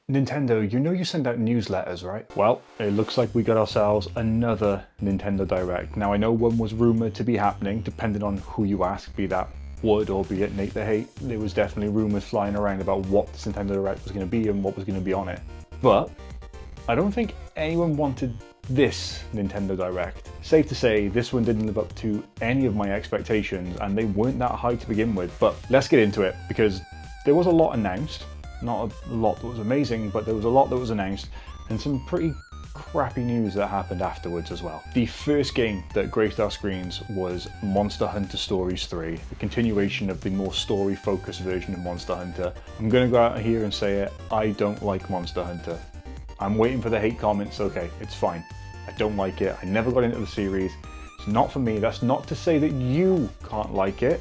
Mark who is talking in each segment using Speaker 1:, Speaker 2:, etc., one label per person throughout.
Speaker 1: Nintendo, you know you send out newsletters, right? Well, it looks like we got ourselves another Nintendo Direct. Now I know one was rumoured to be happening, depending on who you ask, be that Wood or be it Nate the Hate. There was definitely rumours flying around about what this Nintendo Direct was going to be and what was going to be on it. But I don't think anyone wanted this Nintendo Direct. Safe to say, this one didn't live up to any of my expectations and they weren't that high to begin with. But let's get into it because there was a lot announced. Not a lot that was amazing, but there was a lot that was announced and some pretty crappy news that happened afterwards as well. The first game that graced our screens was Monster Hunter Stories 3, the continuation of the more story-focused version of Monster Hunter. I'm gonna go out here and say it, I don't like Monster Hunter. I'm waiting for the hate comments, okay, it's fine. I don't like it, I never got into the series. It's not for me, that's not to say that you can't like it.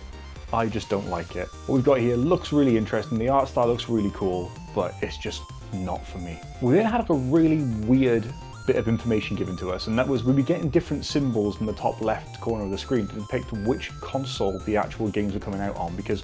Speaker 1: I just don't like it. What we've got here looks really interesting, the art style looks really cool, but it's just not for me. We then had like a really weird bit of information given to us, and that was we'd be getting different symbols in the top left corner of the screen to depict which console the actual games are coming out on, because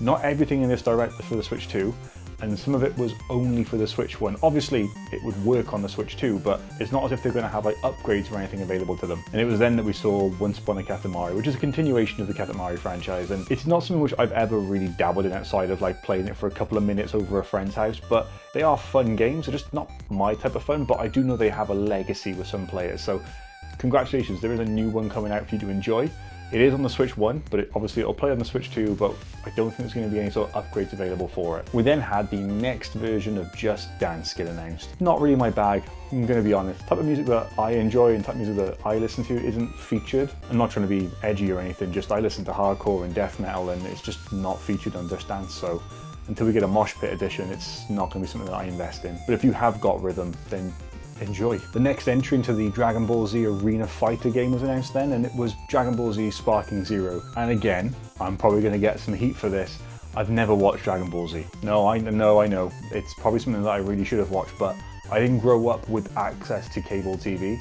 Speaker 1: not everything in this Direct was for the Switch 2, and some of it was only for the Switch 1. Obviously, it would work on the Switch 2, but it's not as if they're going to have like upgrades or anything available to them. And it was then that we saw Once Upon a Katamari, which is a continuation of the Katamari franchise, and it's not something which I've ever really dabbled in outside of like playing it for a couple of minutes over a friend's house, but they are fun games. They're just not my type of fun, but I do know they have a legacy with some players, so congratulations, there is a new one coming out for you to enjoy. It is on the Switch 1, but obviously it'll play on the Switch 2, but I don't think there's going to be any sort of upgrades available for it. We then had the next version of Just Dance get announced. Not really my bag, I'm going to be honest. The type of music that I enjoy and type of music that I listen to isn't featured. I'm not trying to be edgy or anything, just I listen to hardcore and death metal and it's just not featured on Just Dance, so until we get a Mosh Pit edition, it's not going to be something that I invest in. But if you have got rhythm, then enjoy. The next entry into the Dragon Ball Z Arena Fighter game was announced then, and it was Dragon Ball Z Sparking Zero. And again, I'm probably going to get some heat for this. I've never watched Dragon Ball Z. No, I know. It's probably something that I really should have watched, but I didn't grow up with access to cable TV.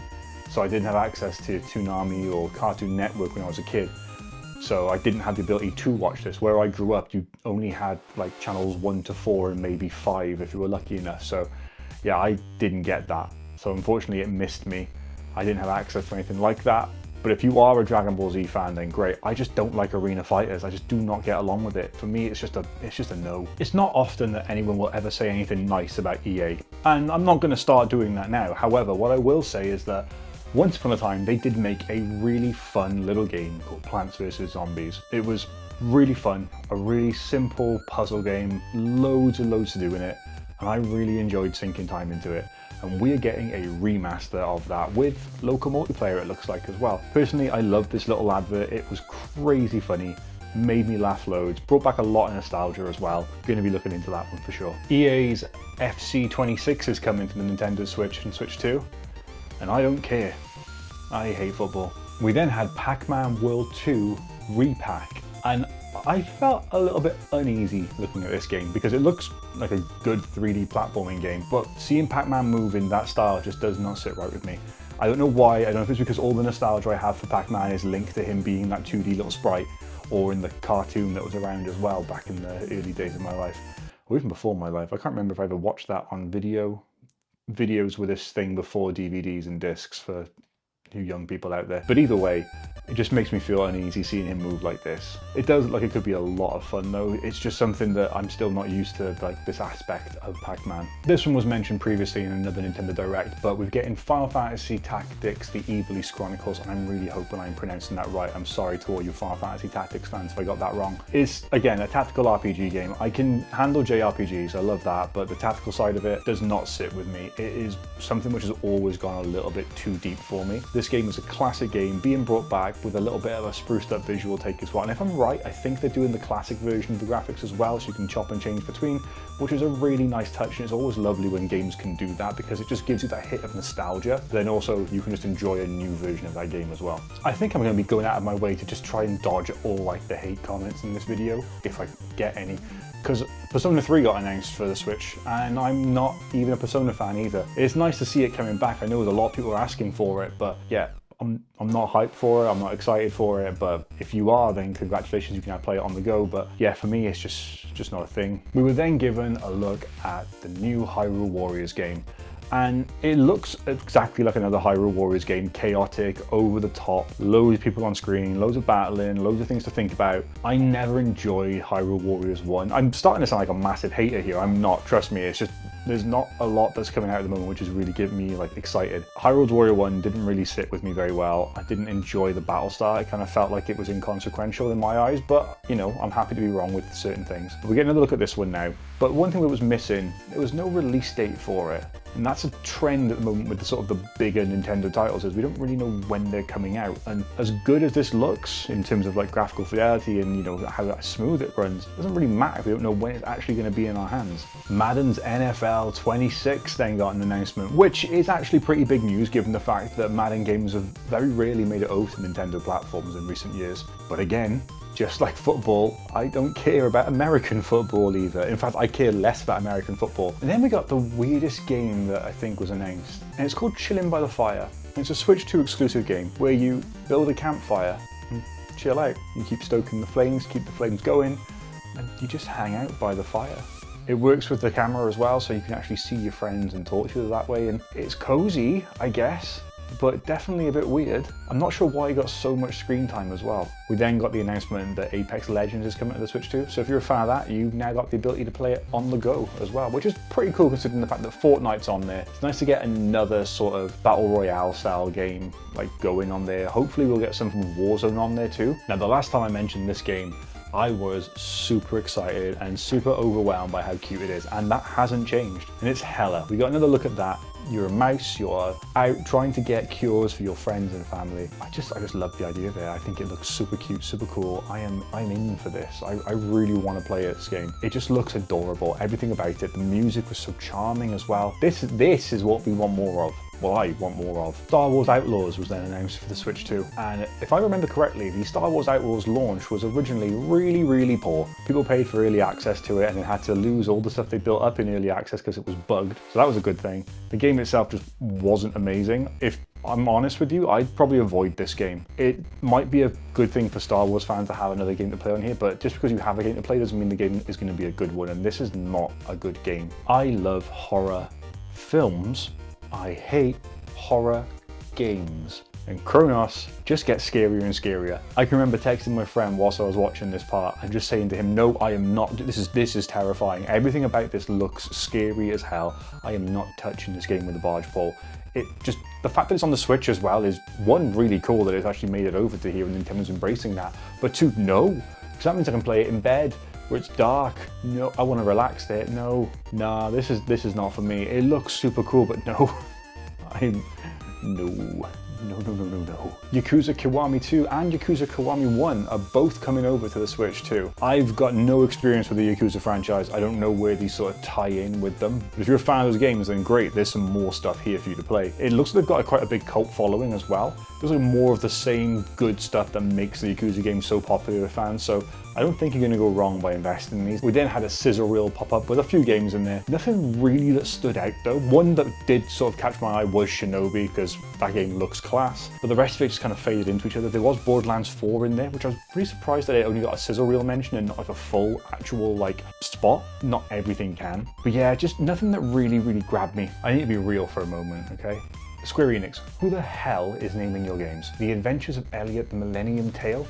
Speaker 1: So I didn't have access to Toonami or Cartoon Network when I was a kid. So I didn't have the ability to watch this. Where I grew up, you only had like channels 1 to 4 and maybe 5 if you were lucky enough. So yeah, I didn't get that. So unfortunately it missed me. I didn't have access to anything like that. But if you are a Dragon Ball Z fan, then great. I just don't like arena fighters. I just do not get along with it. For me, it's just a no. It's not often that anyone will ever say anything nice about EA. And I'm not gonna start doing that now. However, what I will say is that once upon a time, they did make a really fun little game called Plants vs. Zombies. It was really fun, a really simple puzzle game, loads and loads to do in it. And I really enjoyed sinking time into it. And we're getting a remaster of that with local multiplayer, it looks like, as well. Personally, I love this little advert. It was crazy funny, made me laugh loads, brought back a lot of nostalgia as well. Gonna be looking into that one for sure. EA's FC26 is coming to the Nintendo Switch and Switch 2, and I don't care. I hate football. We then had Pac-Man World 2 Repack, and I felt a little bit uneasy looking at this game because it looks like a good 3D platforming game, but seeing Pac-Man move in that style just does not sit right with me. I don't know why. I don't know if it's because all the nostalgia I have for Pac-Man is linked to him being that 2D little sprite, or in the cartoon that was around as well back in the early days of my life, or even before my life. I can't remember if I ever watched that on videos with this thing before DVDs and discs for you young people out there. But either way, it just makes me feel uneasy seeing him move like this. It does look like it could be a lot of fun though. It's just something that I'm still not used to, like this aspect of Pac-Man. This one was mentioned previously in another Nintendo Direct, but we're getting Final Fantasy Tactics, the Ivalice Chronicles, and I'm really hoping I'm pronouncing that right. I'm sorry to all you Final Fantasy Tactics fans if I got that wrong. It's, again, a tactical RPG game. I can handle JRPGs, I love that, but the tactical side of it does not sit with me. It is something which has always gone a little bit too deep for me. This game is a classic game being brought back with a little bit of a spruced up visual take as well. And if I'm right, I think they're doing the classic version of the graphics as well, so you can chop and change between, which is a really nice touch. And it's always lovely when games can do that because it just gives you that hit of nostalgia. Then also you can just enjoy a new version of that game as well. I think I'm going to be going out of my way to just try and dodge all like the hate comments in this video, if I get any. Because Persona 3 got announced for the Switch, and I'm not even a Persona fan either. It's nice to see it coming back. I know there's a lot of people are asking for it, but yeah, I'm not hyped for it, I'm not excited for it, but if you are, then congratulations, you can now play it on the go. But yeah, for me, it's just not a thing. We were then given a look at the new Hyrule Warriors game, and it looks exactly like another Hyrule Warriors game, chaotic, over the top, loads of people on screen, loads of battling, loads of things to think about. I never enjoyed Hyrule Warriors 1. I'm starting to sound like a massive hater here, I'm not, trust me, it's just, there's not a lot that's coming out at the moment which is really getting me like excited. Hyrule Warrior 1 didn't really sit with me very well. I didn't enjoy the battle style. It kind of felt like it was inconsequential in my eyes, but you know, I'm happy to be wrong with certain things. We get another look at this one now, but one thing that was missing, there was no release date for it. And that's a trend at the moment with the sort of the bigger Nintendo titles, is we don't really know when they're coming out. And as good as this looks in terms of like graphical fidelity and you know how smooth it runs, it doesn't really matter if we don't know when it's actually going to be in our hands. Madden's NFL 26 then got an announcement, which is actually pretty big news given the fact that Madden games have very rarely made it over to Nintendo platforms in recent years. But again, just like football, I don't care about American football either. In fact, I care less about American football. And then we got the weirdest game that I think was announced, and it's called Chillin' by the Fire. And it's a Switch 2 exclusive game where you build a campfire and chill out. You keep stoking the flames, keep the flames going, and you just hang out by the fire. It works with the camera as well, so you can actually see your friends and talk to them that way, and it's cozy, I guess, but definitely a bit weird. I'm not sure why it got so much screen time as well. We then got the announcement that Apex Legends is coming to the Switch 2, so if you're a fan of that, you've now got the ability to play it on the go as well, which is pretty cool considering the fact that Fortnite's on there. It's nice to get another sort of Battle Royale style game like going on there. Hopefully we'll get some from Warzone on there too. Now the last time I mentioned this game, I was super excited and super overwhelmed by how cute it is, and that hasn't changed, and it's hella. We got another look at that. You're a mouse, you're out trying to get cures for your friends and family. I just love the idea of it. I think it looks super cute, super cool. I'm in for this. I really want to play this game. It just looks adorable. Everything about it. The music was so charming as well. This is what we want more of. Well, I want more of. Star Wars Outlaws was then announced for the Switch 2, and if I remember correctly, the Star Wars Outlaws launch was originally really poor. People paid for early access to it and then had to lose all the stuff they built up in early access because it was bugged, so that was a good thing. The game itself just wasn't amazing. If I'm honest with you, I'd probably avoid this game. It might be a good thing for Star Wars fans to have another game to play on here, but just because you have a game to play doesn't mean the game is going to be a good one, and this is not a good game. I love horror films. I hate horror games. And Kronos just gets scarier and scarier. I can remember texting my friend whilst I was watching this part and just saying to him, no, I am not, this is terrifying. Everything about this looks scary as hell. I am not touching this game with a barge pole. It just, the fact that it's on the Switch as well is, one, really cool that it's actually made it over to here and Nintendo's embracing that, but two, no, because that means I can play it in bed where it's dark. No, I want to relax there. No, nah, this is not for me. It looks super cool, but no, no. Yakuza Kiwami 2 and Yakuza Kiwami 1 are both coming over to the Switch too. I've got no experience with the Yakuza franchise. I don't know where these sort of tie in with them. But if you're a fan of those games, then great, there's some more stuff here for you to play. It looks like they've got quite a big cult following as well. There's like more of the same good stuff that makes the Yakuza games so popular with fans, so I don't think you're going to go wrong by investing in these. We then had a scissor reel pop up with a few games in there. Nothing really that stood out though. One that did sort of catch my eye was Shinobi, because that game looks class, but the rest of it just kind of faded into each other. There was Borderlands 4 in there, which I was pretty surprised that it only got a scissor reel mention and not like a full actual like spot. Not everything can. But yeah, just nothing that really grabbed me. I need to be real for a moment, okay? Square Enix, who the hell is naming your games? The Adventures of Elliot the Millennium Tale?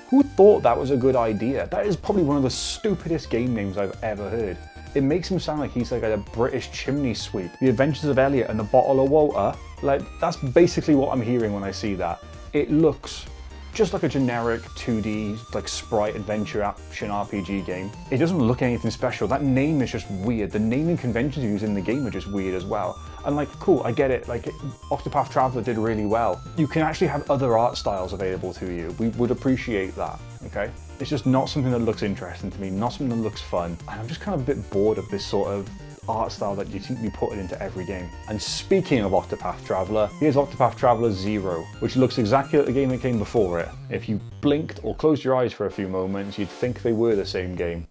Speaker 1: Who thought that was a good idea? That is probably one of the stupidest game names I've ever heard. It makes him sound like he's like a British chimney sweep. The Adventures of Elliot and the Bottle of Water? Like, that's basically what I'm hearing when I see that. It looks just like a generic 2D like sprite adventure action RPG game. It doesn't look anything special. That name is just weird. The naming conventions you use in the game are just weird as well. And like, cool, I get it. Like, Octopath Traveler did really well. You can actually have other art styles available to you. We would appreciate that, okay? It's just not something that looks interesting to me, not something that looks fun. And I'm just kind of a bit bored of this sort of art style that you seem to be putting into every game. And speaking of Octopath Traveler, here's Octopath Traveler 0, which looks exactly like the game that came before it. If you blinked or closed your eyes for a few moments, you'd think they were the same game.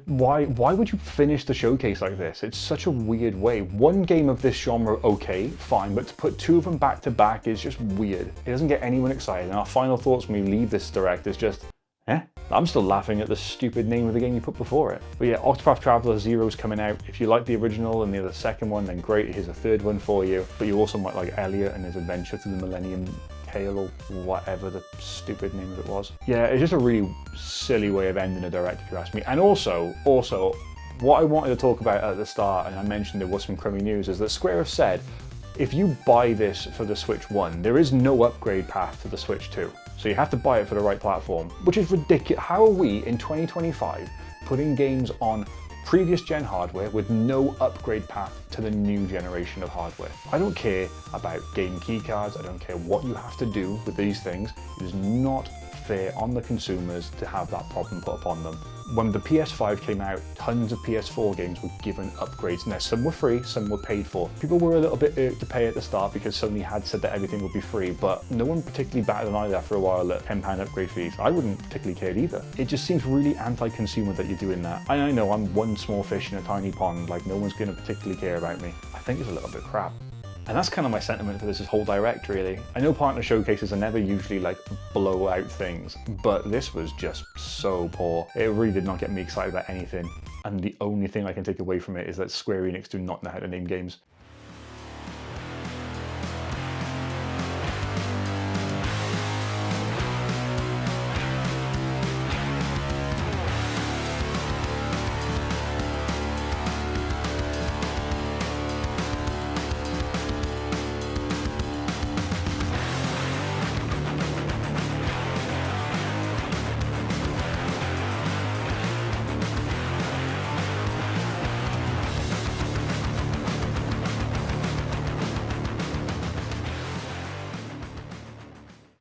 Speaker 1: Why would you finish the showcase like this? It's such a weird way. One game of this genre, okay, fine, but to put two of them back to back is just weird. It doesn't get anyone excited, and our final thoughts when we leave this direct is just, I'm still laughing at the stupid name of the game you put before it. But yeah, Octopath Traveler 0 is coming out. If you like the original and the second one, then great, here's a third one for you. But you also might like Elliot and his adventure through the Millennium Tale or whatever the stupid name of it was. Yeah, it's just a really silly way of ending a direct if you ask me. And also, what I wanted to talk about at the start, and I mentioned there was some crummy news, is that Square have said, if you buy this for the Switch 1, there is no upgrade path to the Switch 2. So you have to buy it for the right platform, which is ridiculous. How are we in 2025 putting games on previous gen hardware with no upgrade path to the new generation of hardware? I don't care about game keycards, I don't care what you have to do with these things. It is not fair on the consumers to have that problem put upon them. When the PS5 came out, tons of PS4 games were given upgrades. Now, some were free, some were paid for. People were a little bit irked to pay at the start because Sony had said that everything would be free, but no one particularly batted an eyelid after a while at £10 upgrade fees. I wouldn't particularly care either. It just seems really anti-consumer that you're doing that. I know I'm one small fish in a tiny pond, like no one's going to particularly care about me. I think it's a little bit crap. And that's kind of my sentiment for this whole direct, really. I know partner showcases are never usually like blowout things, but this was just so poor. It really did not get me excited about anything. And the only thing I can take away from it is that Square Enix do not know how to name games.